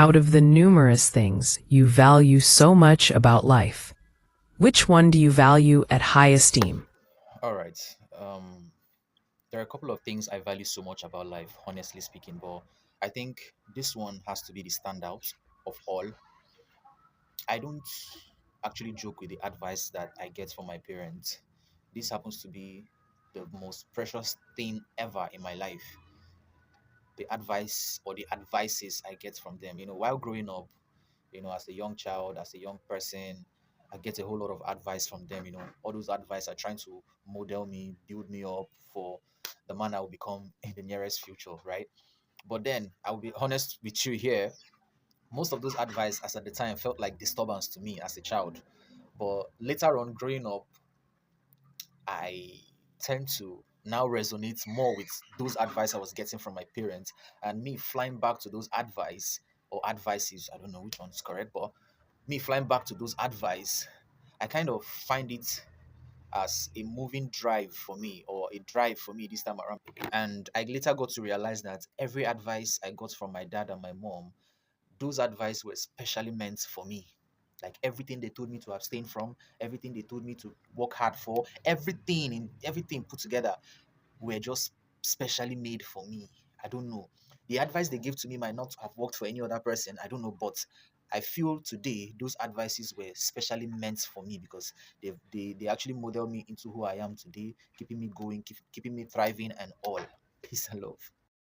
out of the numerous things you value so much about life, which one do you value at high esteem? All right. Um, there are a couple of things I value so much about life, honestly speaking, but I think this one has to be the standout of all. I don't actually joke with the advice that I get from my parents. This happens to be the most precious thing ever in my life. The advice or the advices I get from them. While growing up, as a young child, as a young person, I get a whole lot of advice from them. All those advice are trying to model me, build me up for the man I will become in the nearest future, right? But then I will be honest with you here. Most of those advice, as at the time, felt like disturbance to me as a child. But later on, growing up, I tend to now resonate more with those advice I was getting from my parents, and me flying back to those advice or advices. I don't know which one is correct, but me flying back to those advice, I kind of find it as a moving drive for me or a drive for me this time around. And I later got to realize that every advice I got from my dad and my mom, those advice were specially meant for me. Like everything they told me to abstain from, everything they told me to work hard for, everything put together were just specially made for me. I don't know. The advice they gave to me might not have worked for any other person. I don't know, but I feel today those advices were specially meant for me because they actually model me into who I am today, keeping me going, keeping me thriving and all. Peace and love.